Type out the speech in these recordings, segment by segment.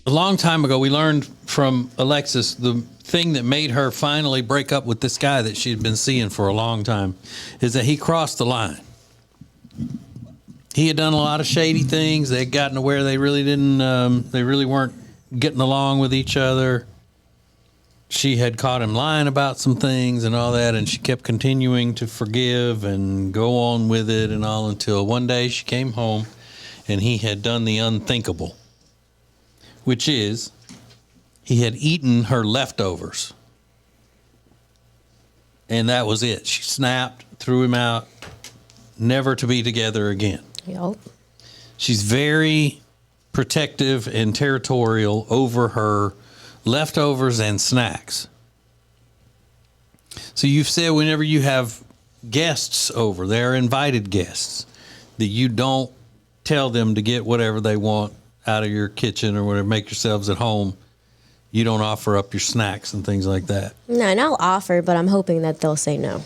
a long time ago, we learned from Alexis the thing that made her finally break up with this guy that she had been seeing for a long time is that he crossed the line. He had done a lot of shady things. They had gotten to where they really weren't getting along with each other. She had caught him lying about some things and all that, and she kept continuing to forgive and go on with it and all until one day she came home and he had done the unthinkable, which is he had eaten her leftovers. And that was it. She snapped, threw him out, never to be together again. Yep. She's very protective and territorial over her leftovers and snacks. So you've said whenever you have guests over, they're invited guests, that you don't tell them to get whatever they want out of your kitchen or whatever, make yourselves at home. You don't offer up your snacks and things like that. No, and I'll offer, but I'm hoping that they'll say no.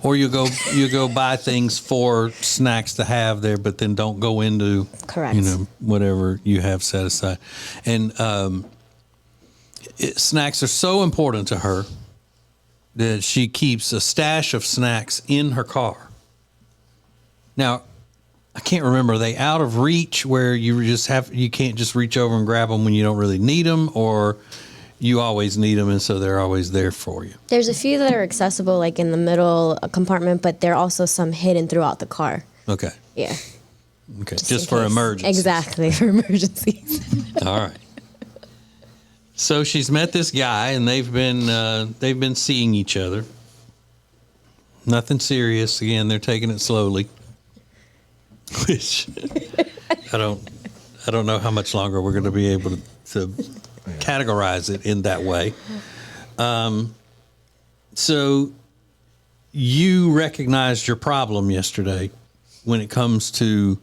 Or you go buy things for snacks to have there, but then don't go into Correct. Whatever you have set aside. And snacks are so important to her that she keeps a stash of snacks in her car. Now, I can't remember, are they out of reach where you can't just reach over and grab them when you don't really need them, or you always need them and so they're always there for you? There's a few that are accessible, like in the middle compartment, but there are also some hidden throughout the car. Okay. Yeah. Okay. Just for emergencies. Exactly, for emergencies. All right. So she's met this guy and they've been seeing each other. Nothing serious. Again, they're taking it slowly. Which I don't know how much longer we're going to be able to categorize it in that way. So you recognized your problem yesterday when it comes to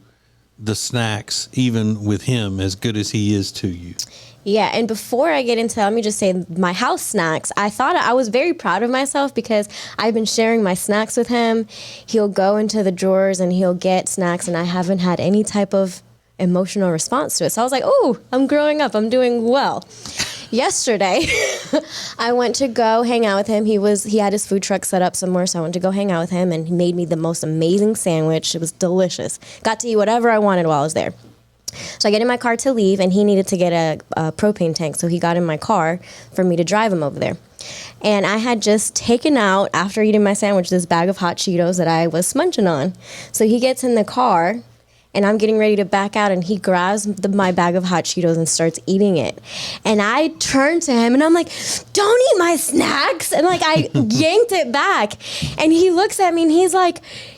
the snacks, even with him, as good as he is to you. Yeah, and before I get into that, let me just say my house snacks, I was very proud of myself because I've been sharing my snacks with him. He'll go into the drawers and he'll get snacks, and I haven't had any type of emotional response to it. So I was like, oh, I'm growing up. I'm doing well. Yesterday, I went to go hang out with him. He had his food truck set up somewhere, so I went to go hang out with him, and he made me the most amazing sandwich. It was delicious. Got to eat whatever I wanted while I was there. So I get in my car to leave, and he needed to get a propane tank, so he got in my car for me to drive him over there. And I had just taken out, after eating my sandwich, this bag of hot Cheetos that I was munching on. So he gets in the car, and I'm getting ready to back out, and he grabs my bag of hot Cheetos and starts eating it. And I turned to him, and I'm like, don't eat my snacks. And, I yanked it back. And he looks at me, and he's like,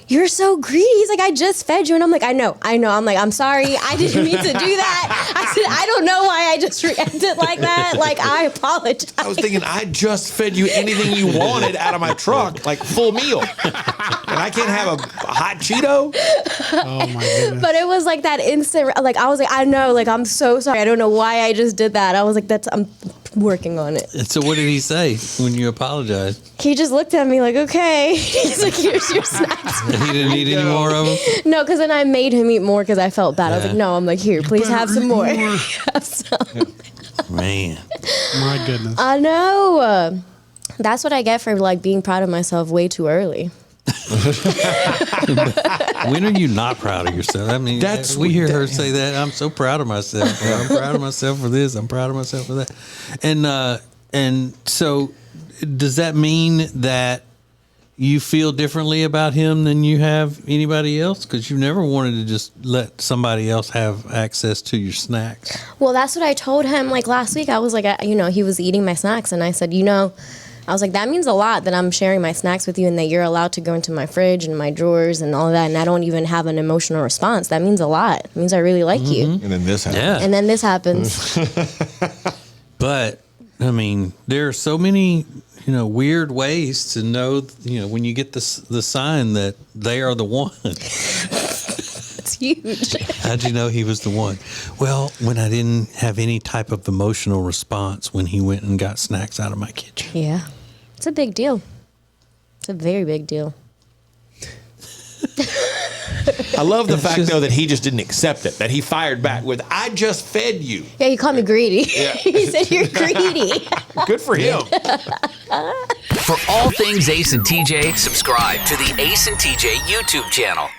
you're so greedy. He's like, I just fed you. And I'm like, I know. I'm like, I'm sorry. I didn't mean to do that. I said, I don't know why I just reacted like that. I apologize. I was thinking, I just fed you anything you wanted out of my truck, full meal. And I can't have a hot Cheeto? Oh, my goodness. But it was that instant, I was like, I know, I'm so sorry. I don't know why I just did that. I was like, I'm working on it. And so what did he say when you apologized? He just looked at me like, okay. He's like, here's your snacks. He didn't eat any more of them? No, because then I made him eat more because I felt bad. I was like, no, I'm like, here, please have some more. Have some. Man. My goodness. I know. That's what I get for being proud of myself way too early. When are you not proud of yourself? I mean, we hear her say that. I'm so proud of myself. I'm proud of myself for this. I'm proud of myself for that. And so does that mean that you feel differently about him than you have anybody else? Because you never wanted to just let somebody else have access to your snacks. Well, that's what I told him last week. I was like, he was eating my snacks, and I said, I was like, that means a lot that I'm sharing my snacks with you and that you're allowed to go into my fridge and my drawers and all of that, and I don't even have an emotional response. That means a lot. It means I really like you. And then this happens. Yeah. And then this happens. But, I mean, there are so many, weird ways to know, when you get the sign that they are the one. It's huge. How'd you know he was the one? Well, when I didn't have any type of emotional response when he went and got snacks out of my kitchen. Yeah. It's a big deal. It's a very big deal. I love the fact, though, that he just didn't accept it, that he fired back with, I just fed you. Yeah, he called me greedy. He said, you're greedy. Good for him. For all things Ace and TJ, subscribe to the Ace and TJ YouTube channel.